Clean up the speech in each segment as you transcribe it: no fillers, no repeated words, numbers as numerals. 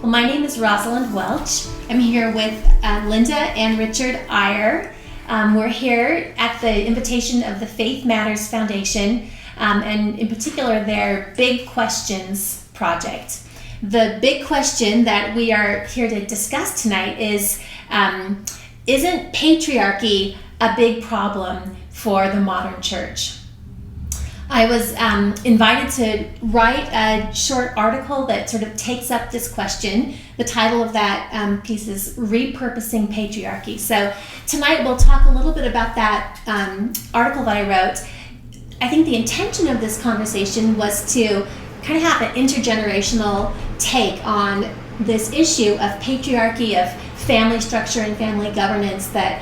Well, my name is Rosalynde Welch. I'm here with Linda and Richard Eyre. We're here at the invitation of the Faith Matters Foundation, and in particular their Big Questions project. The big question that we are here to discuss tonight is, isn't patriarchy a big problem for the modern church? I was invited to write a short article that sort of takes up this question. The title of that piece is Repurposing Patriarchy. So tonight we'll talk a little bit about that article that I wrote. I think the intention of this conversation was to kind of have an intergenerational take on this issue of patriarchy, of family structure and family governance that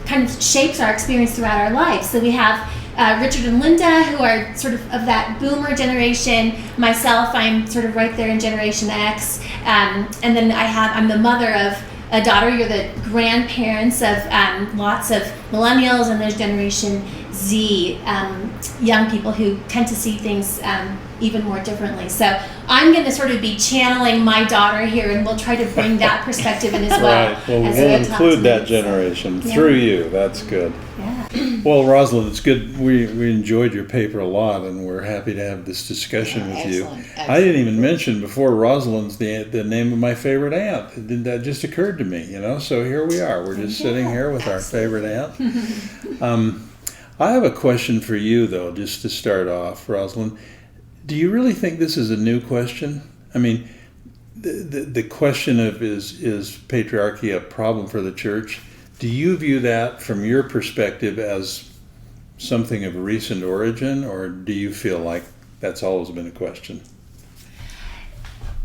kind of shapes our experience throughout our lives. So we have Richard and Linda, who are sort of that boomer generation. Myself, I'm sort of right there in Generation X. And then I'm the mother of a daughter. You're the grandparents of lots of millennials, and there's Generation Z, young people who tend to see things even more differently. So I'm going to sort of be channeling my daughter here, and we'll try to bring that perspective in as well. Right. Well, we'll include that generation through you. That's good. Yeah. Well, Rosalynde, it's good. We enjoyed your paper a lot, and we're happy to have this discussion with you. Excellent. I didn't even mention before Rosalynde's the name of my favorite aunt. That just occurred to me, So here we are. We're just sitting here with our favorite aunt. I have a question for you, though, just to start off, Rosalynde. Do you really think this is a new question? I mean, the question of is patriarchy a problem for the church? Do you view that from your perspective as something of recent origin, or do you feel like that's always been a question?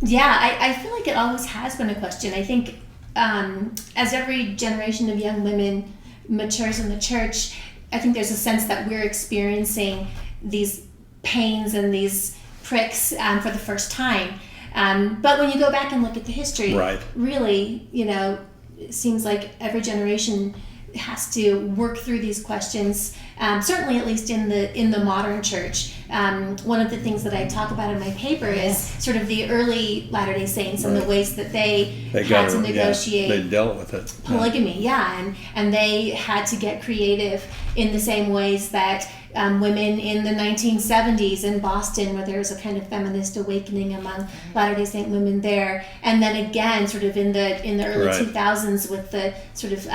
Yeah, I feel like it always has been a question. I think as every generation of young women matures in the church, I think there's a sense that we're experiencing these pains and these pricks for the first time. But when you go back and look at the history, right, really, it seems like every generation has to work through these questions. Certainly, at least in the modern church. One of the things that I talk about in my paper is sort of the early Latter-day Saints and the ways that they had to negotiate. They dealt with it. Polygamy, and they had to get creative in the same ways that women in the 1970s in Boston, where there was a kind of feminist awakening among Latter-day Saint women there, and then again, sort of in the early 2000s with the sort of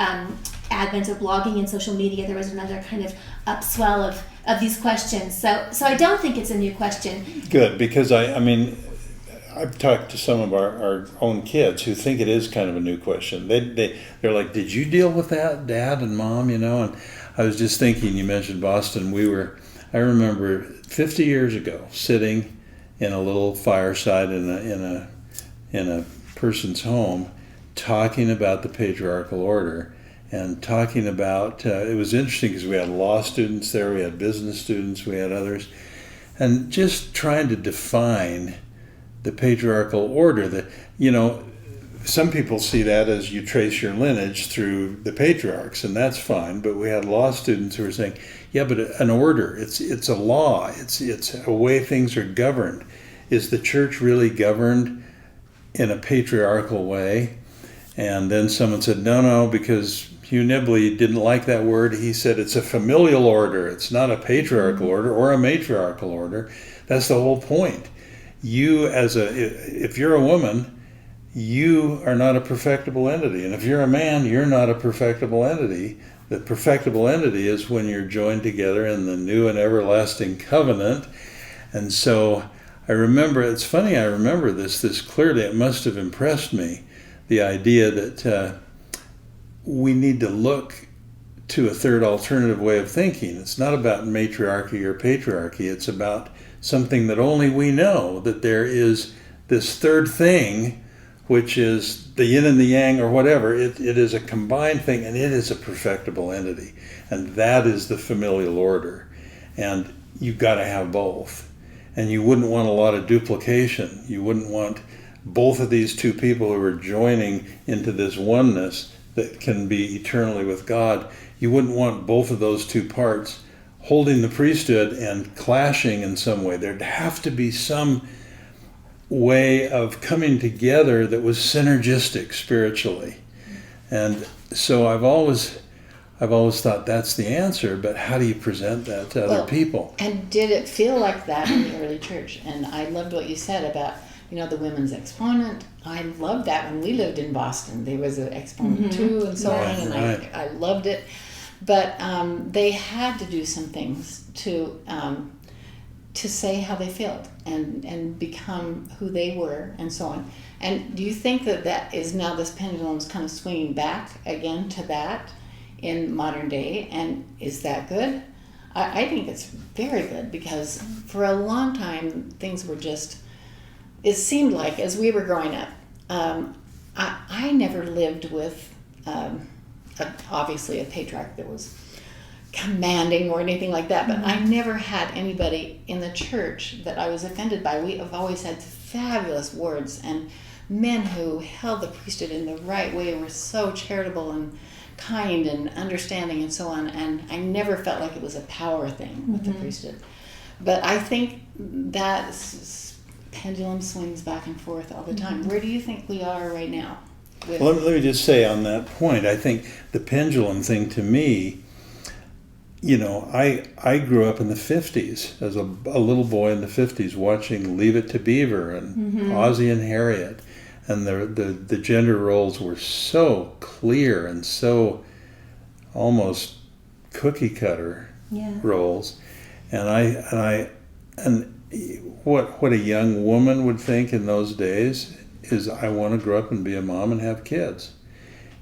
advent of blogging and social media, there was another kind of upswell of these questions. So I don't think it's a new question. Good, because I mean, I've talked to some of our own kids who think it is kind of a new question. They're like, did you deal with that, Dad and Mom, And I was just thinking, you mentioned Boston. I remember 50 years ago sitting in a little fireside in a person's home, talking about the patriarchal order, and talking about, it was interesting because we had law students there, we had business students, we had others, and just trying to define the patriarchal order. That, some people see that as you trace your lineage through the patriarchs, and that's fine, but we had law students who were saying, yeah, but an order, it's a law, it's a way things are governed. Is the church really governed in a patriarchal way? And then someone said, no, because Hugh Nibley didn't like that word. He said it's a familial order. It's not a patriarchal order or a matriarchal order. That's the whole point. If you're a woman, you are not a perfectible entity. And if you're a man, you're not a perfectible entity. The perfectible entity is when you're joined together in the new and everlasting covenant. And so I remember, it's funny, I remember this clearly. It must have impressed me, the idea that we need to look to a third alternative way of thinking. It's not about matriarchy or patriarchy. It's about something that only we know, that there is this third thing, which is the yin and the yang or whatever. It is a combined thing, and it is a perfectible entity. And that is the familial order. And you've got to have both. And you wouldn't want a lot of duplication. You wouldn't want both of these two people who are joining into this oneness that can be eternally with God. You wouldn't want both of those two parts holding the priesthood and clashing in some way. There'd have to be some way of coming together that was synergistic spiritually. And so I've always thought that's the answer, but how do you present that to other people? And did it feel like that in the early church? And I loved what you said about, the women's exponent. I loved that when we lived in Boston. There was an exponent too, and so on, and I loved it. But they had to do some things to say how they felt and become who they were, and so on. And do you think that is now this pendulum's kind of swinging back again to that in modern day? And is that good? I think it's very good, because for a long time things were just, it seemed like as we were growing up, I never lived with obviously a patriarch that was commanding or anything like that, but I never had anybody in the church that I was offended by. We have always had fabulous words and men who held the priesthood in the right way and were so charitable and kind and understanding and so on, and I never felt like it was a power thing with the priesthood. But I think that pendulum swings back and forth all the time. Where do you think we are right now? Well, let me just say on that point, I think the pendulum thing to me, I grew up in the 50s as a little boy in the 50s watching Leave It to Beaver and Ozzie and Harriet, and the gender roles were so clear and so almost cookie cutter roles, and what a young woman would think in those days is, I want to grow up and be a mom and have kids.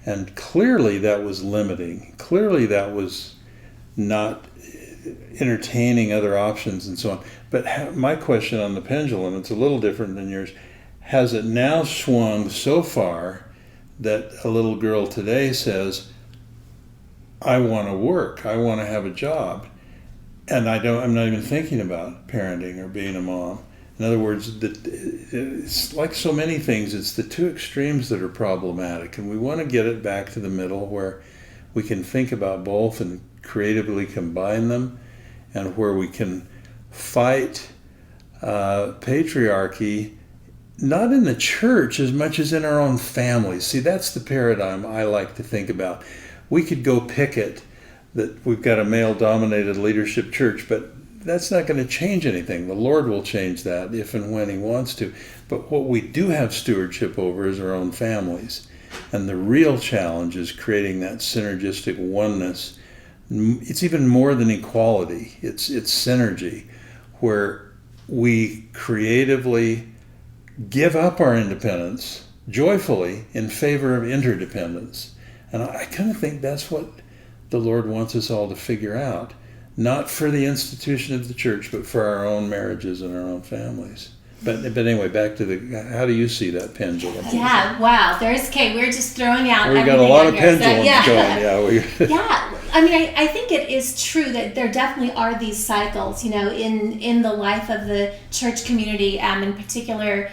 And clearly that was limiting. Clearly that was not entertaining other options and so on. But my question on the pendulum, it's a little different than yours. Has it now swung so far that a little girl today says, I want to work, I want to have a job, and I'm not even thinking about parenting or being a mom. In other words, it's like so many things, it's the two extremes that are problematic, and we want to get it back to the middle where we can think about both and creatively combine them, and where we can fight patriarchy, not in the church as much as in our own families. See, that's the paradigm I like to think about. We could go picket that we've got a male-dominated leadership church, but that's not going to change anything. The Lord will change that if and when He wants to. But what we do have stewardship over is our own families. And the real challenge is creating that synergistic oneness. It's even more than equality. It's synergy, where we creatively give up our independence joyfully in favor of interdependence. And I kind of think that's what the Lord wants us all to figure out. Not for the institution of the church, but for our own marriages and our own families. But anyway, back to how do you see that pendulum? Yeah, wow. We're just throwing out We've got a lot of pendulums going. Yeah, I mean, I think it is true that there definitely are these cycles, in the life of the church community, in particular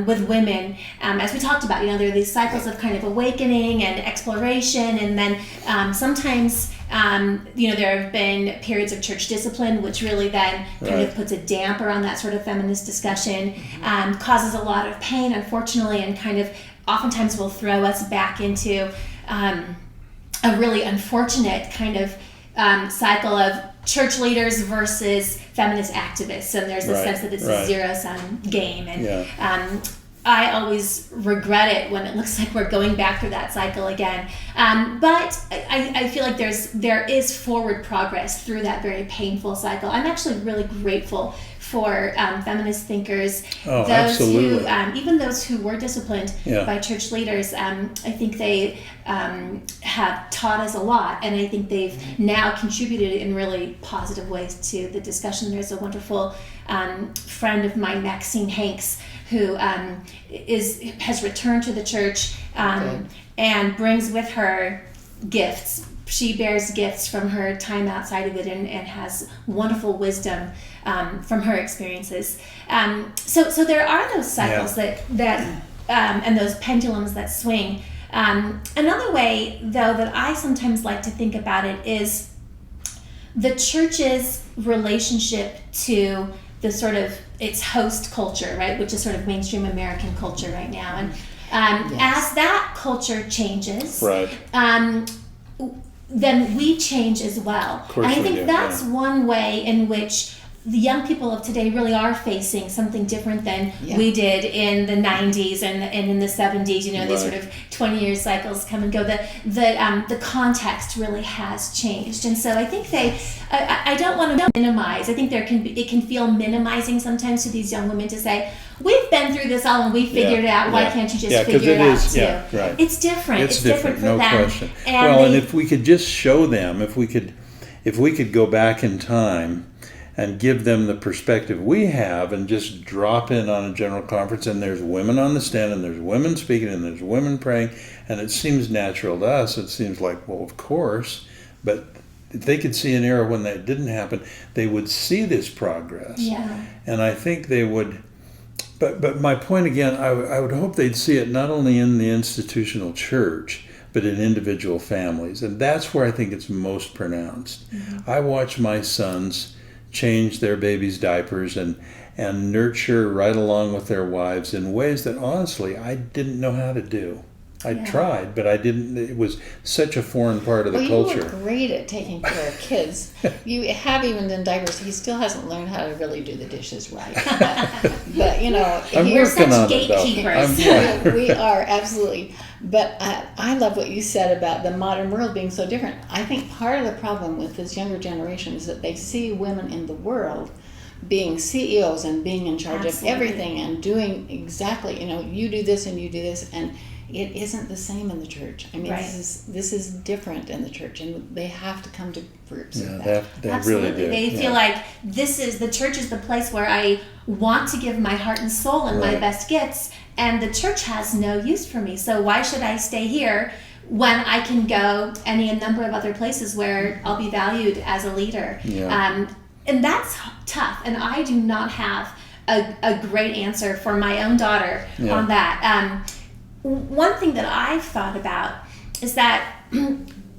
with women. As we talked about, there are these cycles of kind of awakening and exploration, and then sometimes there have been periods of church discipline, which really then kind of puts a damper on that sort of feminist discussion, causes a lot of pain, unfortunately, and kind of oftentimes will throw us back into a really unfortunate kind of cycle of church leaders versus feminist activists. And there's a sense that it's a zero-sum game. And I always regret it when it looks like we're going back through that cycle again. But I feel like there is forward progress through that very painful cycle. I'm actually really grateful for feminist thinkers, even those who were disciplined by church leaders. I think they have taught us a lot, and I think they've now contributed in really positive ways to the discussion. There's a wonderful friend of mine, Maxine Hanks, who has returned to the church and brings with her gifts. She bears gifts from her time outside of it and has wonderful wisdom from her experiences. So there are those cycles that and those pendulums that swing. Another way, though, that I sometimes like to think about it is the church's relationship to the sort of its host culture, right, which is sort of mainstream American culture right now. And as that culture changes, right. Then we change as well. Of course and I we think do, that's one way in which the young people of today really are facing something different than we did in the 90s and in the 70s. You know, these sort of 20-year cycles come and go. The context really has changed, and so I think I don't want to minimize. I think it can feel minimizing sometimes to these young women to say, we've been through this all and we figured it out. Why can't you just figure it out too? Yeah, right. It's different. It's different for no them. Question. And if we could just show them, if we could go back in time and give them the perspective we have and just drop in on a general conference and there's women on the stand and there's women speaking and there's women praying and it seems natural to us. It seems like, well, of course, but if they could see an era when that didn't happen, they would see this progress. Yeah. And I think they would, but my point again, I would hope they'd see it not only in the institutional church, but in individual families. And that's where I think it's most pronounced. Mm-hmm. I watch my sons change their babies' diapers and nurture right along with their wives in ways that honestly I didn't know how to do. I tried, but I didn't. It was such a foreign part of the culture. You were great at taking care of kids. You have even done diapers. He still hasn't learned how to really do the dishes right. But you know, you're such gatekeepers. We are absolutely. But I love what you said about the modern world being so different. I think part of the problem with this younger generation is that they see women in the world being CEOs and being in charge of everything and doing exactly, you do this and you do this, and it isn't the same in the church. I mean, this is different in the church, and they have to come to grips with that. They Absolutely. Really do. They feel like the church is the place where I want to give my heart and soul and my best gifts, and the church has no use for me. So why should I stay here when I can go a number of other places where I'll be valued as a leader? Yeah. And that's tough, and I do not have a great answer for my own daughter on that. One thing that I've thought about is that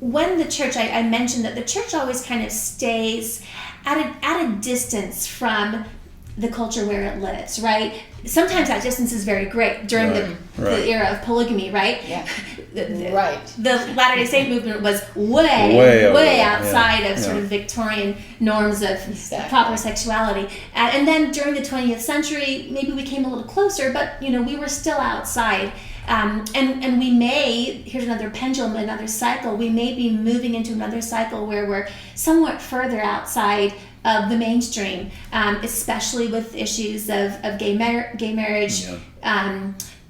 when the church, I mentioned that the church always kind of stays at a distance from the culture where it lives, right? Sometimes that distance is very great during the era of polygamy, right? Yeah. The Latter-day Saint movement was way outside of sort of Victorian norms of proper sexuality. And then during the 20th century, maybe we came a little closer, but we were still outside. And we may, here's another pendulum, another cycle, we may be moving into another cycle where we're somewhat further outside of the mainstream, especially with issues of gay marriage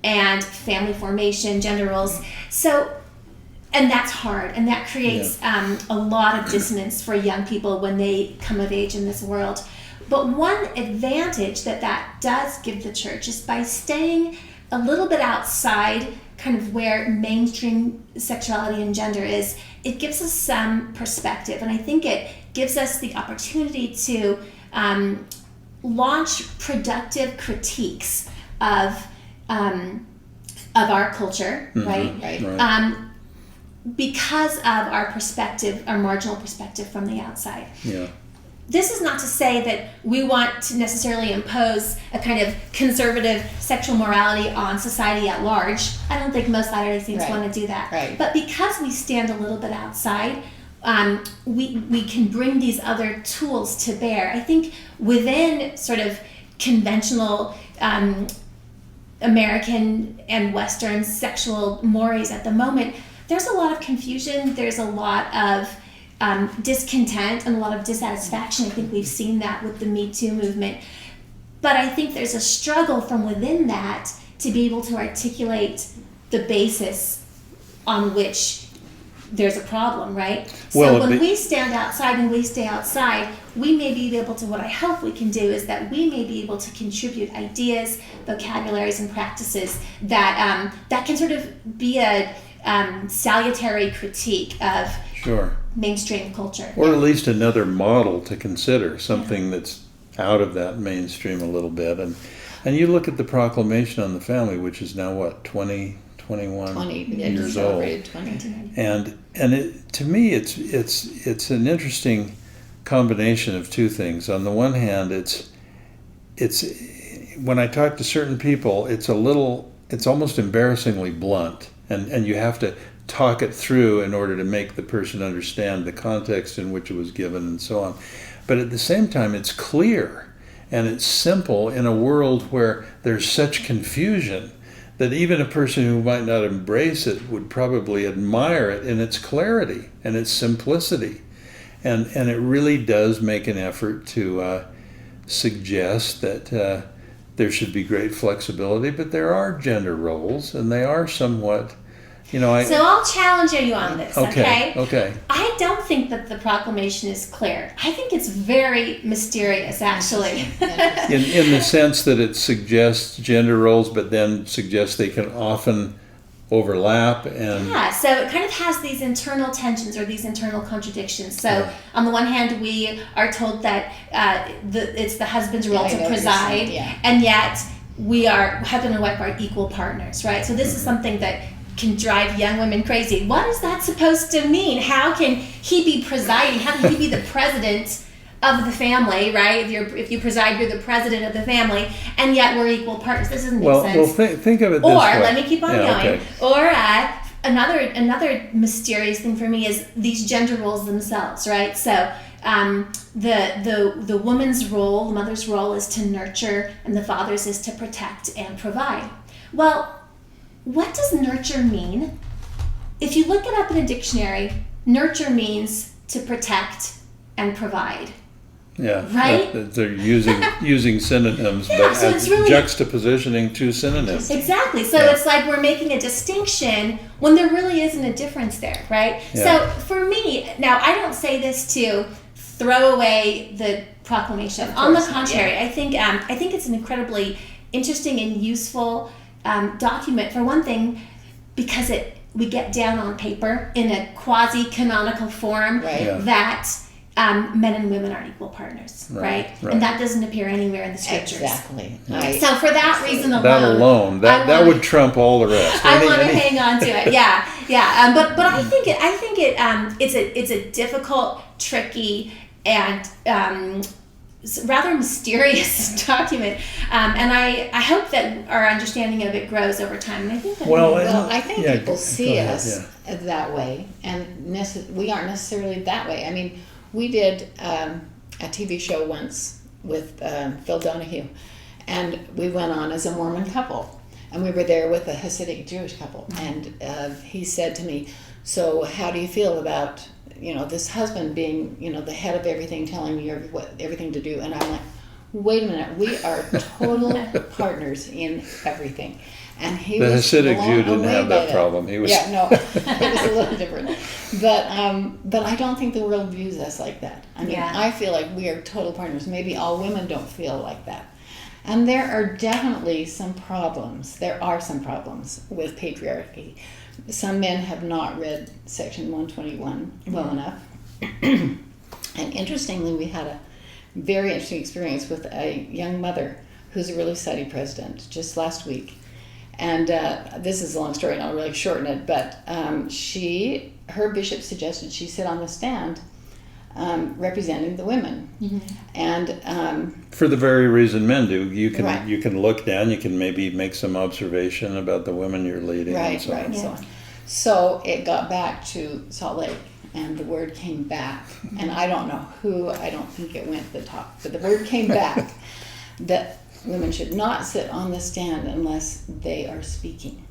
and family formation, gender roles. So, and that's hard, and that creates a lot of dissonance for young people when they come of age in this world. But one advantage that does give the church is by staying a little bit outside kind of where mainstream sexuality and gender is, it gives us some perspective. And I think it gives us the opportunity to launch productive critiques of our culture, right? Because of our perspective, our marginal perspective from the outside. Yeah. This is not to say that we want to necessarily impose a kind of conservative sexual morality on society at large. I don't think most Latter-day Saints want to do that. Right. But because we stand a little bit outside, we can bring these other tools to bear. I think within sort of conventional American and Western sexual mores at the moment, there's a lot of confusion. There's a lot of discontent and a lot of dissatisfaction. I think we've seen that with the Me Too movement. But I think there's a struggle from within that to be able to articulate the basis on which there's a problem, right? So when we stand outside and we stay outside, we may be able to, what I hope we can do is that we may be able to contribute ideas, vocabularies, and practices that can sort of be a salutary critique of mainstream culture. Or at least another model to consider, something that's out of that mainstream a little bit. And you look at the Proclamation on the Family, which is now, 21 years old. 20. And it, to me, it's an interesting combination of two things. On the one hand, it's when I talk to certain people, it's almost embarrassingly blunt, and you have to talk it through in order to make the person understand the context in which it was given and so on. But at the same time, it's clear and it's simple in a world where there's such confusion that even a person who might not embrace it would probably admire it in its clarity and its simplicity. And it really does make an effort to suggest that there should be great flexibility, but there are gender roles, and they are somewhat, So I'll challenge you on this, okay? Okay. I don't think that the proclamation is clear. I think it's very mysterious, actually. In the sense that it suggests gender roles, but then suggests they can often overlap and so it kind of has these internal tensions or these internal contradictions. So on the one hand, we are told that it's the husband's role to preside, and yet husband and wife are equal partners, right? So this is something that can drive young women crazy. What is that supposed to mean? How can he be presiding? How can he be the president of the family, right? If you preside, you're the president of the family, and yet we're equal partners. This doesn't make sense. Well, think of it this way. Or let me keep on going. Okay. Or another mysterious thing for me is these gender roles themselves, right? So the woman's role, the mother's role, is to nurture, and the father's is to protect and provide. Well, what does nurture mean? If you look it up in a dictionary, nurture means to protect and provide. Yeah, right. They're using synonyms, but so it's really juxtapositioning two synonyms. Exactly. So it's like we're making a distinction when there really isn't a difference there, right? Yeah. So for me, now I don't say this to throw away the proclamation. On the contrary, I think it's an incredibly interesting and useful document. For one thing, because we get down on paper in a quasi-canonical form that men and women are equal partners, right? And that doesn't appear anywhere in the scriptures. Exactly. So for that reason alone, that would trump all the rest. I want to hang on to it. Yeah. But I think it's a difficult, tricky, and rather mysterious document, and I hope that our understanding of it grows over time. And I think that I think people see us that way, and we aren't necessarily that way. I mean, we did a TV show once with Phil Donahue, and we went on as a Mormon couple, and we were there with a Hasidic Jewish couple, and he said to me, "So how do you feel about this husband being, the head of everything, telling you everything to do?" And I'm like, wait a minute, we are total partners in everything. And the Hasidic Jew didn't have that problem. He was it was a little different. But I don't think the world views us like that. I mean, I feel like we are total partners. Maybe all women don't feel like that. And there are definitely some problems. There are some problems with patriarchy. Some men have not read Section 121 well enough. And interestingly, we had a very interesting experience with a young mother who's a Relief Society president just last week. And this is a long story, and I'll really shorten it, but her bishop suggested she sit on the stand representing the women. And for the very reason men do. You can look down, you can maybe make some observation about the women you're leading, and so on. So it got back to Salt Lake, and the word came back, and I don't know who, I don't think it went to the top, but the word came back that women should not sit on the stand unless they are speaking.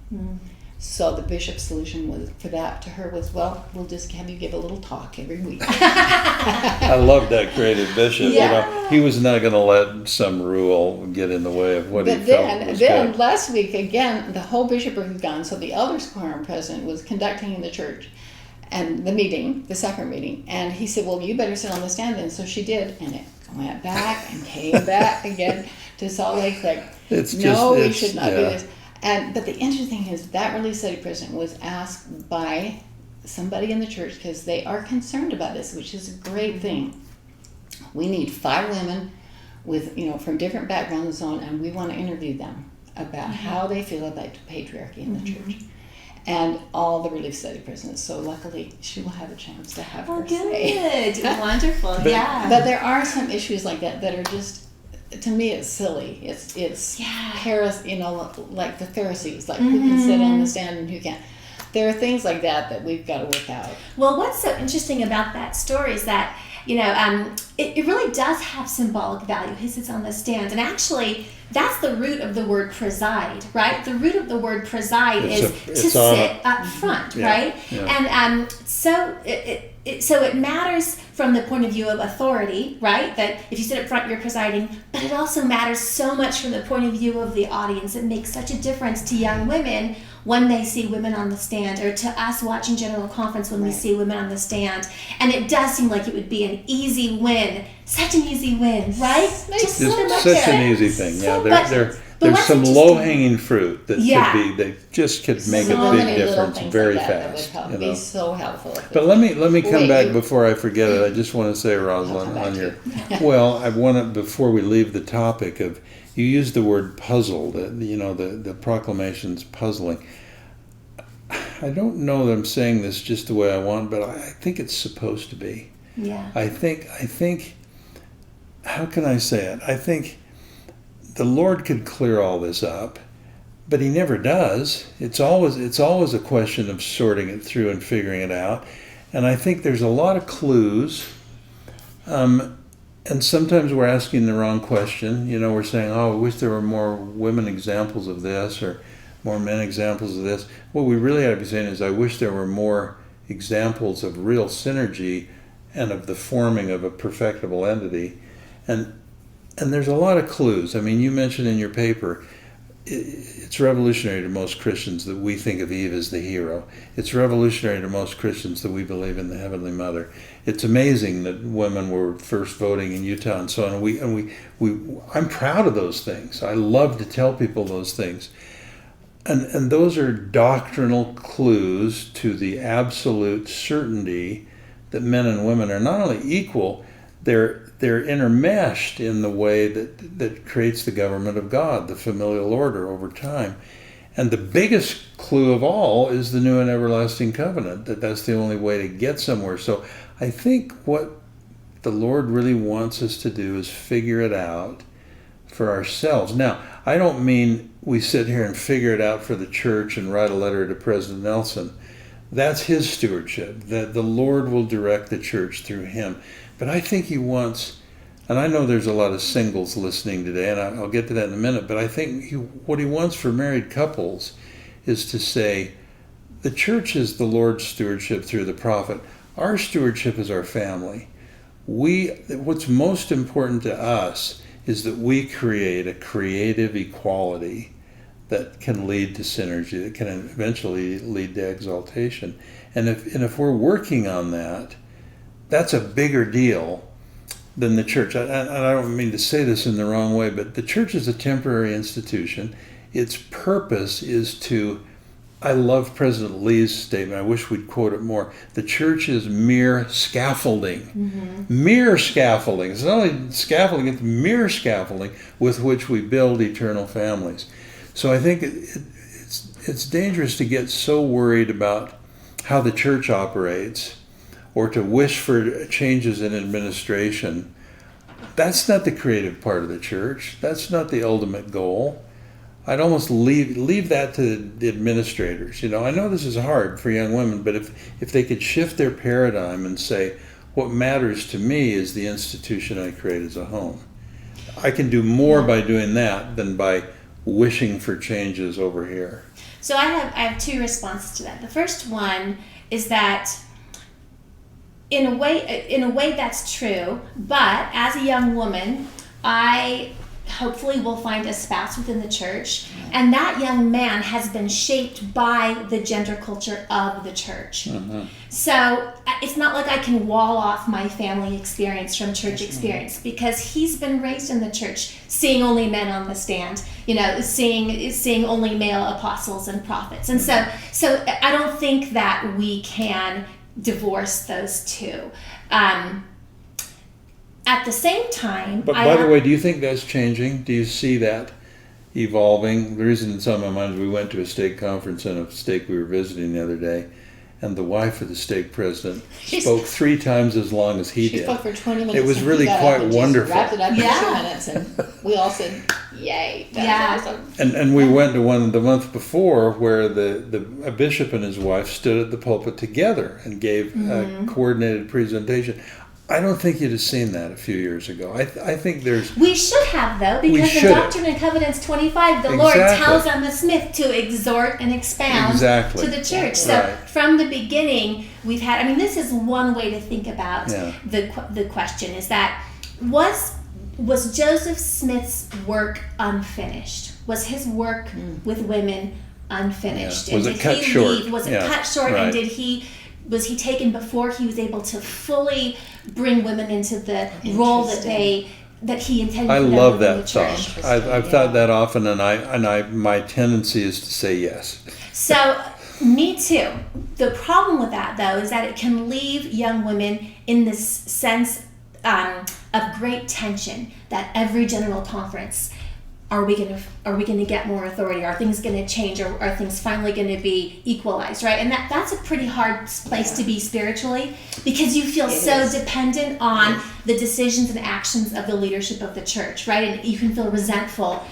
So the bishop's solution for her was, well, we'll just have you give a little talk every week. I love that creative bishop. He was not going to let some rule get in the way of what he felt was then good. Last week, again, the whole bishopric was gone, so the elders quorum president was conducting in the church and the sacrament meeting, and he said, well, you better sit on the stand then. So she did, and it went back and came back again to Salt Lake, like, we should not do this. But the interesting thing is that Relief Society president was asked by somebody in the church, because they are concerned about this, which is a great thing. We need 5 women with, from different backgrounds and so on, and we want to interview them about how they feel about patriarchy in the church. And all the Relief Society presidents. So luckily, she will have a chance to have her say. Good. Wonderful. But there are some issues like that are just to me, it's silly. It's Yeah. like the Pharisees, like who can sit on the stand and who can't. There are things like that we've got to work out. Well, what's so interesting about that story is that, it really does have symbolic value. He sits on the stand. And actually, that's the root of the word preside, right? The root of the word preside is to sit up front, right? Yeah. And so it matters from the point of view of authority, right? That if you sit up front, you're presiding. But it also matters so much from the point of view of the audience. It makes such a difference to young women when they see women on the stand, or to us watching General Conference when we see women on the stand. And it does seem like it would be an easy win. Such an easy win, right? It's such an easy thing. Yeah, there's some interesting- low-hanging fruit that that just could make So a big many little difference things very like that fast. that would be so helpful. But let me come back Wait, before I forget it. I just want to say, Rosalynde, on your well, I want to, before we leave the topic of, you used the word puzzled. The proclamation's puzzling. I don't know that I'm saying this just the way I want, but I think it's supposed to be. Yeah. I think. How can I say it? I think the Lord could clear all this up, but He never does. It's always a question of sorting it through and figuring it out. And I think there's a lot of clues, and sometimes we're asking the wrong question. We're saying, "Oh, I wish there were more women examples of this, or more men examples of this." What we really ought to be saying is, "I wish there were more examples of real synergy and of the forming of a perfectible entity." And there's a lot of clues. I mean, you mentioned in your paper, it's revolutionary to most Christians that we think of Eve as the hero. It's revolutionary to most Christians that we believe in the Heavenly Mother. It's amazing that women were first voting in Utah and so on. And I'm proud of those things. I love to tell people those things. And those are doctrinal clues to the absolute certainty that men and women are not only equal, they're intermeshed in the way that creates the government of God, the familial order over time. And the biggest clue of all is the new and everlasting covenant, that's the only way to get somewhere. So I think what the Lord really wants us to do is figure it out for ourselves. Now, I don't mean we sit here and figure it out for the church and write a letter to President Nelson. That's His stewardship, that the Lord will direct the church through Him. But I think He wants, and I know there's a lot of singles listening today, and I'll get to that in a minute, but I think what He wants for married couples is to say, the church is the Lord's stewardship through the prophet. Our stewardship is our family. What's most important to us is that we create a creative equality that can lead to synergy, that can eventually lead to exaltation. And if we're working on that, that's a bigger deal than the church. I don't mean to say this in the wrong way, but the church is a temporary institution. Its purpose is to, I love President Lee's statement, I wish we'd quote it more, the church is mere scaffolding. Mm-hmm. Mere scaffolding. It's not only scaffolding, it's mere scaffolding with which we build eternal families. So I think it's dangerous to get so worried about how the church operates, or to wish for changes in administration. That's not the creative part of the church. That's not the ultimate goal. I'd almost leave that to the administrators. I know this is hard for young women, but if they could shift their paradigm and say, what matters to me is the institution I create as a home. I can do more by doing that than by wishing for changes over here. So I have two responses to that. The first one is that in a way that's true, but as a young woman, I hopefully will find a spouse within the church, and that young man has been shaped by the gender culture of the church. Mm-hmm. So it's not like I can wall off my family experience from church experience, because he's been raised in the church, seeing only men on the stand, seeing only male apostles and prophets. And so I don't think that we can divorce those two. At the same time, but by the way, do you think that's changing? Do you see that evolving? The reason it's on my mind is we went to a stake conference in a stake we were visiting the other day, and the wife of the stake president She's- spoke 3 times as long as he She did. spoke for 20 minutes. It was and really he got quite up and just wonderful. wrapped it up in Yeah. 2 minutes, and we all said, "Yay, that's Yeah. awesome." And we went to one the month before where a bishop and his wife stood at the pulpit together and gave a coordinated presentation. I don't think you'd have seen that a few years ago. I think there's... We should have, though, We because in should have. Doctrine and Covenants 25, the Lord Exactly. tells Emma Smith to exhort and expound Exactly. to the church. So Right. from the beginning, we've had, I mean, this is one way to think about Yeah. the question, is that was Joseph Smith's work unfinished? Was his work with women unfinished? Yeah. Was And it did cut he short? leave? Was it Yeah. cut short? Right. And was he taken before he was able to fully bring women into the role that he intended I for them love within that the thought. church? I've thought that often, and my tendency is to say yes. So, me too. The problem with that, though, is that it can leave young women in this sense of great tension. That every general conference, are we going to get more authority? Are things going to change? Or are things finally going to be equalized? Right? And that's a pretty hard place to be spiritually, because you feel dependent on the decisions and actions of the leadership of the church, right? And you can feel resentful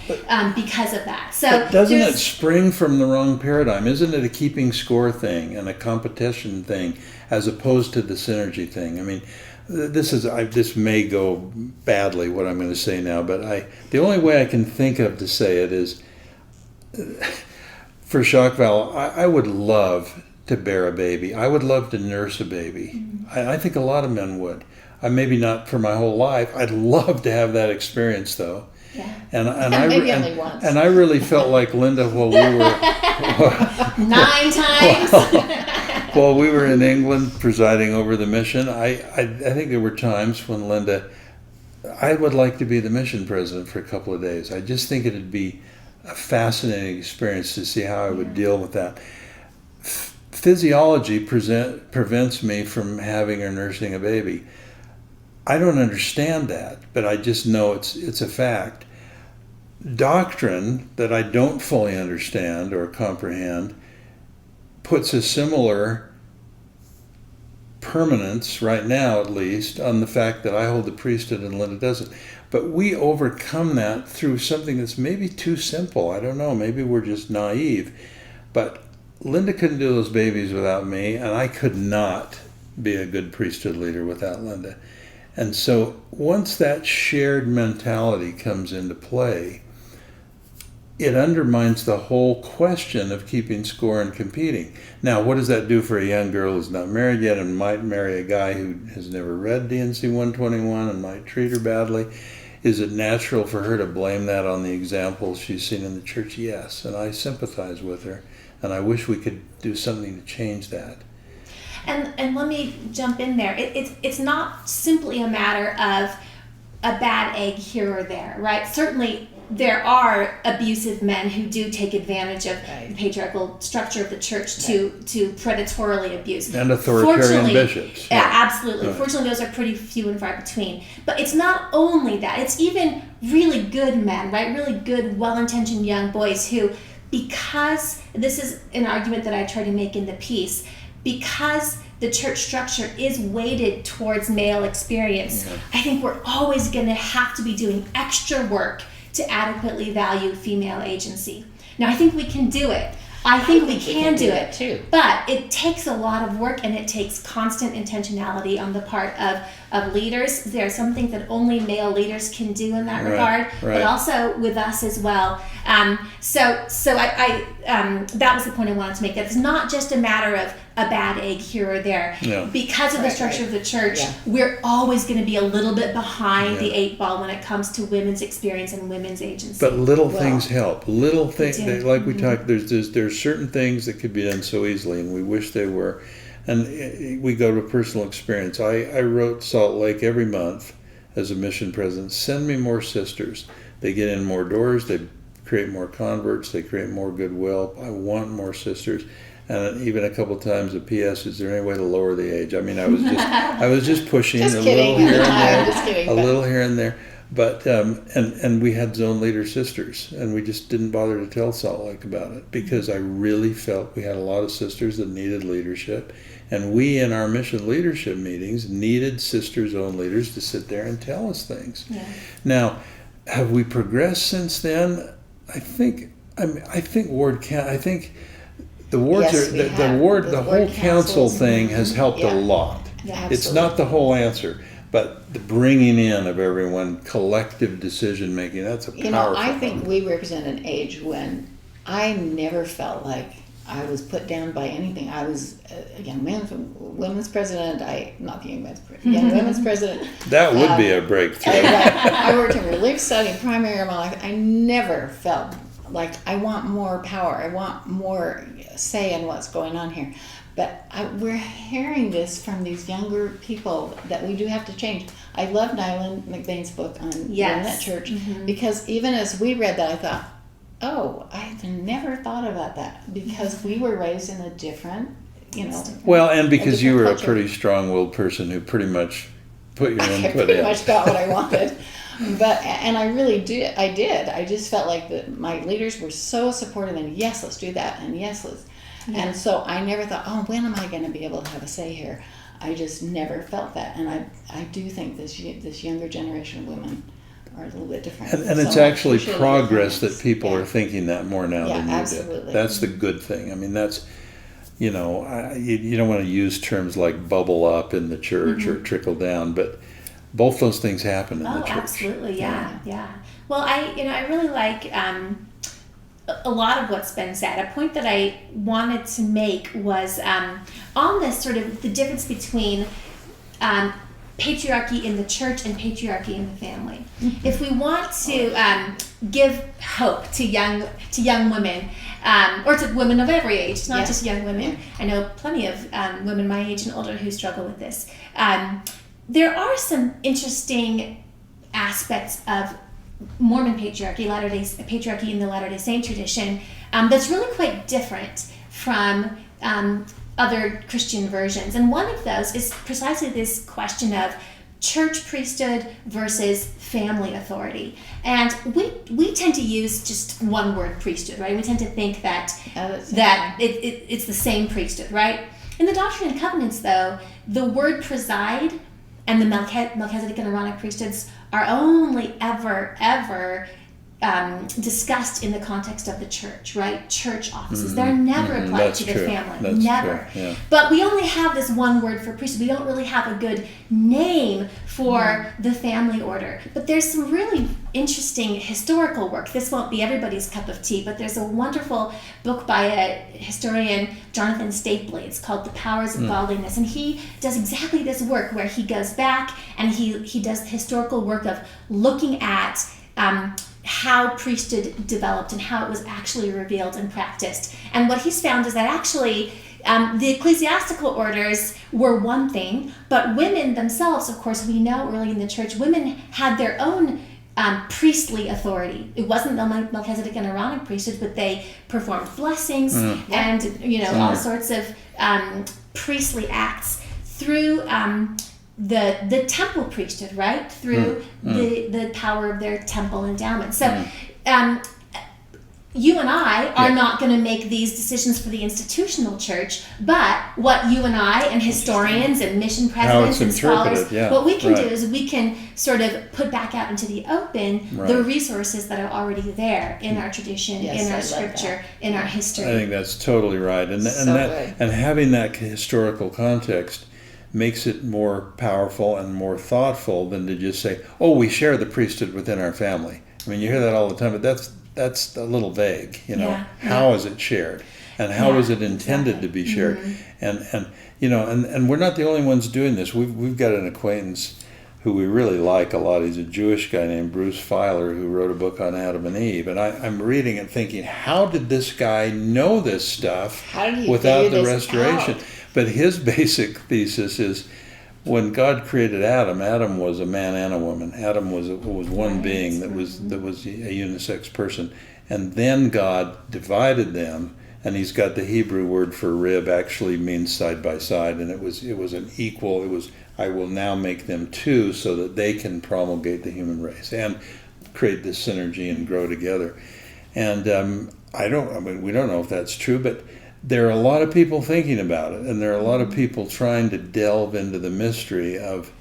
because of that. So But doesn't it spring from the wrong paradigm? Isn't it a keeping score thing and a competition thing as opposed to the synergy thing? I mean, this may go badly, what I'm going to say now, but the only way I can think of to say it is, for shock valve, I would love to bear a baby. I would love to nurse a baby. I think a lot of men would. Maybe not for my whole life. I'd love to have that experience, though. Yeah. And Maybe only once. And I really felt like Linda while we were 9 times. while we were in England presiding over the mission. I think there were times when Linda, I would like to be the mission president for a couple of days. I just think it'd be a fascinating experience to see how I would deal with that. Physiology prevents me from having or nursing a baby. I don't understand that, but I just know it's a fact. Doctrine that I don't fully understand or comprehend puts a similar permanence, right now at least, on the fact that I hold the priesthood and Linda doesn't. But we overcome that through something that's maybe too simple. I don't know, maybe we're just naive. But Linda couldn't do those babies without me, and I could not be a good priesthood leader without Linda. And so once that shared mentality comes into play, it undermines the whole question of keeping score and competing. Now, what does that do for a young girl who's not married yet and might marry a guy who has never read D&C 121 and might treat her badly? Is it natural for her to blame that on the examples she's seen in the church? Yes, and I sympathize with her, and I wish we could do something to change that. And let me jump in there. It's not simply a matter of a bad egg here or there, right? Certainly there are abusive men who do take advantage of the patriarchal structure of the church to predatorily abuse. And authoritarian bishops. Yeah, absolutely. Right. Fortunately, those are pretty few and far between. But it's not only that. It's even really good men, right? Really good, well-intentioned young boys who, because this is an argument that I try to make in the piece, because the church structure is weighted towards male experience, I think we're always going to have to be doing extra work to adequately value female agency. Now, I think we can do it. I think we can do it too. But it takes a lot of work, and it takes constant intentionality on the part of leaders. There are some things that only male leaders can do in that regard, but also with us as well. So I that was the point I wanted to make. That it's not just a matter of a bad egg here or there. Yeah. Because of the structure of the church, we're always going to be a little bit behind the 8 ball when it comes to women's experience and women's agency. But little things help. Little things, do. like we talked, there's certain things that could be done so easily, and we wish they were. And we go to personal experience. I wrote Salt Lake every month as a mission president, send me more sisters. They get in more doors, they create more converts, they create more goodwill. I want more sisters. And even a couple times a PS, is there any way to lower the age? I mean, I was just pushing Just a kidding. little here and I'm there, just kidding, a but- little here and there. But and we had zone leader sisters, and we just didn't bother to tell Salt Lake about it because I really felt we had a lot of sisters that needed leadership, and we in our mission leadership meetings needed sister zone leaders to sit there and tell us things. Yeah. Now, have we progressed since then? I think ward count. I think the wards Yes, are we the have. ward. The The ward whole council councils. thing has helped Yeah. a lot. Yeah, It's not the whole answer, but the bringing in of everyone, collective decision making. That's a powerful. You know, I think we represent an age when I never felt like I was put down by anything. I was a young women's president. Not the young women's president. That would be a breakthrough. I worked in relief study and primary in my life. I never felt like I want more power. I want more say in what's going on here. But we're hearing this from these younger people that we do have to change. I love Nyland McBain's book on women at church because even as we read that, I thought, oh, I've never thought about that because we were raised in a different, Well, and because you were culture. a pretty strong-willed person who pretty much put your I input pretty in. much got what I wanted. And I really did. I just felt like my leaders were so supportive and yes, let's do that. And yes, let's. Yeah. And so I never thought, oh, when am I going to be able to have a say here? I just never felt that. And I do think this younger generation of women are a little bit different. And it's actually progress that people are thinking that more now than you absolutely. did. That's the good thing. I mean, that's, you don't want to use terms like bubble up in the church or trickle down, but both those things happen in the church. Oh, absolutely, yeah. Well, I really like a lot of what's been said. A point that I wanted to make was on this sort of the difference between patriarchy in the church and patriarchy in the family. If we want to give hope to young women, or to women of every age, not just young women. Yeah. I know plenty of women my age and older who struggle with this. There are some interesting aspects of Mormon patriarchy, patriarchy in the Latter-day Saint tradition, that's really quite different from other Christian versions. And one of those is precisely this question of church priesthood versus family authority. And we tend to use just one word, priesthood, right? We tend to think that it's the same priesthood, right? In the Doctrine and Covenants, though, the word preside and the Melchizedek and Aaronic priesthoods are only ever discussed in the context of the church, right? Church offices. They're never applied to the family. That's never. True. Yeah. But we only have this one word for priesthood. We don't really have a good name for the family order. But there's some really interesting historical work. This won't be everybody's cup of tea, but there's a wonderful book by a historian, Jonathan Stapley. It's called The Powers of Godliness. And he does exactly this work where he goes back and he does the historical work of looking at how priesthood developed and how it was actually revealed and practiced. And what he's found is that actually the ecclesiastical orders were one thing, but women themselves, of course, we know early in the church, women had their own priestly authority. It wasn't the Melchizedek and Aaronic priesthood, but they performed blessings and all sorts of priestly acts through the temple priesthood, right? Through the power of their temple endowment. So you and I are not going to make these decisions for the institutional church, but what you and I and historians and mission presidents and scholars, what we can do is we can sort of put back out into the open the resources that are already there in our tradition, in our scripture, in our history. I think that's totally right. And having that historical context makes it more powerful and more thoughtful than to just say, oh, we share the priesthood within our family. I mean, you hear that all the time, but that's a little vague, How is it shared? And how is it intended to be shared? And we're not the only ones doing this. We've got an acquaintance who we really like a lot. He's a Jewish guy named Bruce Feiler who wrote a book on Adam and Eve. And I'm reading it thinking, how did this guy know this stuff without the restoration? But his basic thesis is when God created Adam, Adam was a man and a woman. Adam was one being that was a unisex person. And then God divided them and he's got the Hebrew word for rib actually means side by side, and it was an equal. It was, I will now make them two so that they can promulgate the human race and create this synergy and grow together. And we don't know if that's true, but there are a lot of people thinking about it, and there are a lot of people trying to delve into the mystery of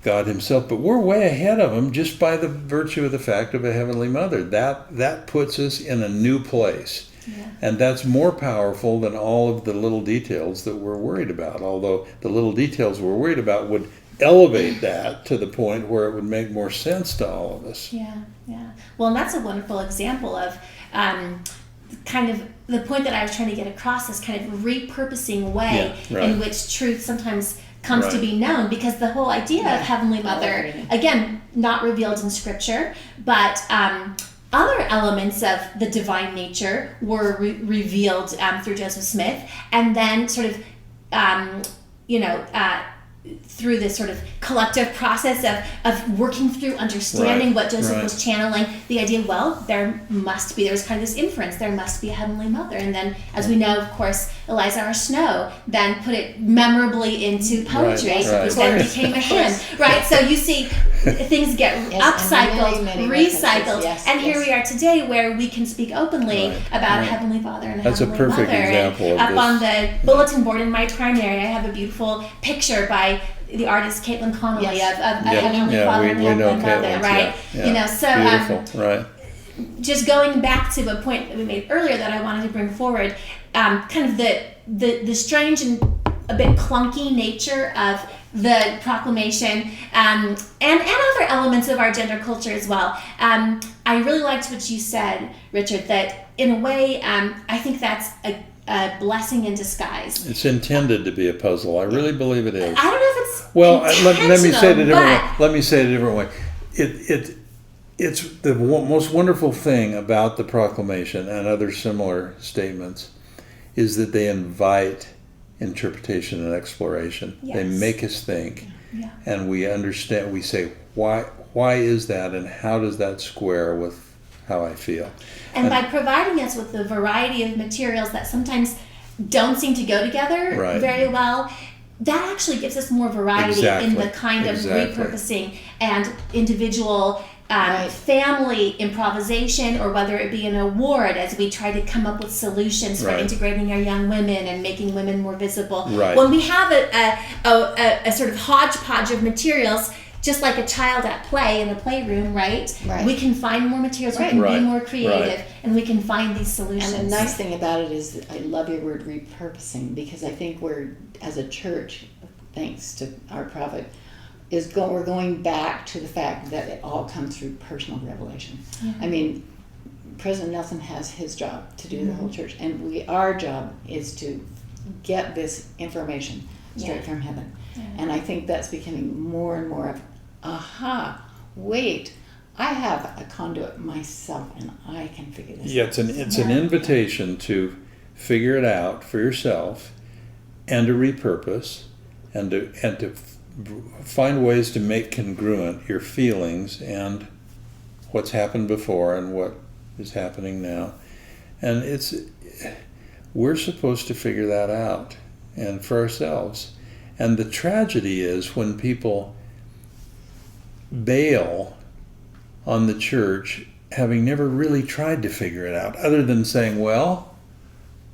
God himself, but we're way ahead of him just by the virtue of the fact of a Heavenly Mother. That puts us in a new place. Yeah. And that's more powerful than all of the little details that we're worried about, although the little details we're worried about would elevate that to the point where it would make more sense to all of us. Yeah. Well, and that's a wonderful example of kind of the point that I was trying to get across, this kind of repurposing way in which truth sometimes comes to be known, because the whole idea of Heavenly Mother, again, not revealed in Scripture, but other elements of the divine nature were revealed through Joseph Smith, and then sort of, through this sort of collective process of working through understanding what Joseph was channeling, the idea, there was kind of this inference, there must be a Heavenly Mother. And then, as we know, of course, Eliza R. Snow then put it memorably into poetry, which then became a hymn, right? So you see things get upcycled, recycled, and here we are today where we can speak openly about Heavenly Father and That's Heavenly a perfect Mother. example And of up this. on the bulletin board in my primary, I have a beautiful picture by the artist Caitlin Connolly of Heavenly Father and Heavenly Mother, right? So beautiful, right. Just going back to a point that we made earlier that I wanted to bring forward, kind of the strange and a bit clunky nature of the Proclamation, and other elements of our gender culture as well. I really liked what you said, Richard, that in a way, I think that's a blessing in disguise. It's intended to be a puzzle. I really believe it is. I don't know if it's let me say it a different way. but- Let me say it a different way. It's the most wonderful thing about the Proclamation and other similar statements is that they invite interpretation and exploration. Yes. They make us think, and we understand. We say, why is that, and how does that square with how I feel? And by providing us with the variety of materials that sometimes don't seem to go together very well, that actually gives us more variety in the kind of repurposing and individual family improvisation, or whether it be an award as we try to come up with solutions for integrating our young women and making women more visible. When we have a sort of hodgepodge of materials, just like a child at play in a playroom, we can find more materials, we can be more creative, and we can find these solutions. And the nice thing about it is, I love your word repurposing, because I think we're, as a church, thanks to our prophet, we're going back to the fact that it all comes through personal revelation. I mean, President Nelson has his job to do the whole church, and our job is to get this information straight from heaven. And I think that's becoming more and more of, wait, I have a conduit myself, and I can figure this out. It's an invitation to figure it out for yourself, and to repurpose, and to find ways to make congruent your feelings and what's happened before and what is happening now. And we're supposed to figure that out, and for ourselves. And the tragedy is when people bail on the church, having never really tried to figure it out, other than saying, well,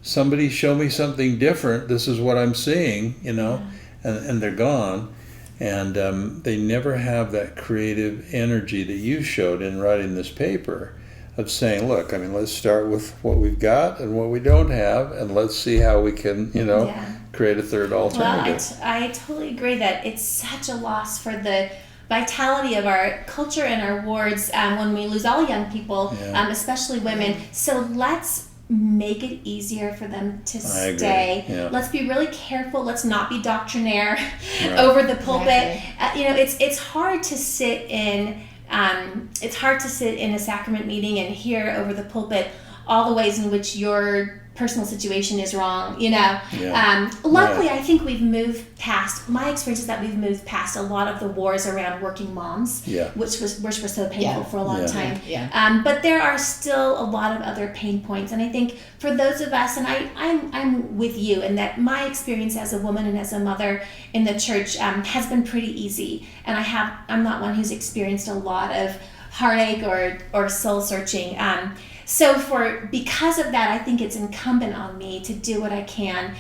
somebody show me something different, this is what I'm seeing, and they're gone. And they never have that creative energy that you showed in writing this paper of saying, look, let's start with what we've got and what we don't have, and let's see how we can, create a third alternative. Well, I totally agree that it's such a loss for the vitality of our culture and our wards when we lose all young people, especially women. So let's make it easier for them to stay. Let's be really careful. Let's not be doctrinaire over the pulpit. It's hard to sit in a sacrament meeting and hear over the pulpit all the ways in which your personal situation is wrong, you know. Yeah. Luckily, Right. I think we've moved past, my experience is that we've moved past a lot of the wars around working moms, Yeah. which were so painful Yeah. for a long Yeah. time. Yeah. But there are still a lot of other pain points. And I think for those of us, and I'm with you in that my experience as a woman and as a mother in the church has been pretty easy. And I'm not one who's experienced a lot of heartache or soul searching. So because of that, I think it's incumbent on me to do what I can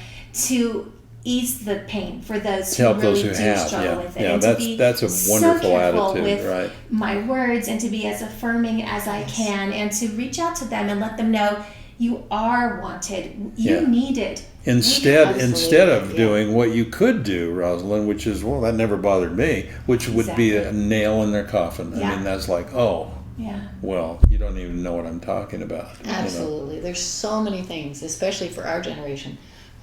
to ease the pain for those To who help really those who do have, struggle yeah. with it. Yeah, and to be that's a wonderful so careful attitude, with right. my words and to be as affirming as I can and to reach out to them and let them know you are wanted, you Yeah. need it. Instead Absolutely, of yeah. doing what you could do, Rosalynde, which is, well, that never bothered me, which would be a Exactly. nail in their coffin. Yeah. I mean, that's like, oh, Yeah. well, you don't even know what I'm talking about. you know. Absolutely. There's so many things, especially for our generation,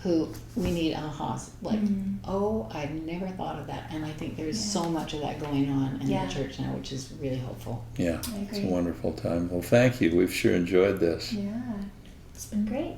who we need ahas. Like, oh, I never thought of that. And I think there's so much of that going on in Yeah. the church now, which is really hopeful. Yeah, I it's a agree. wonderful time. Well, thank you. We've sure enjoyed this. Yeah. It's been great.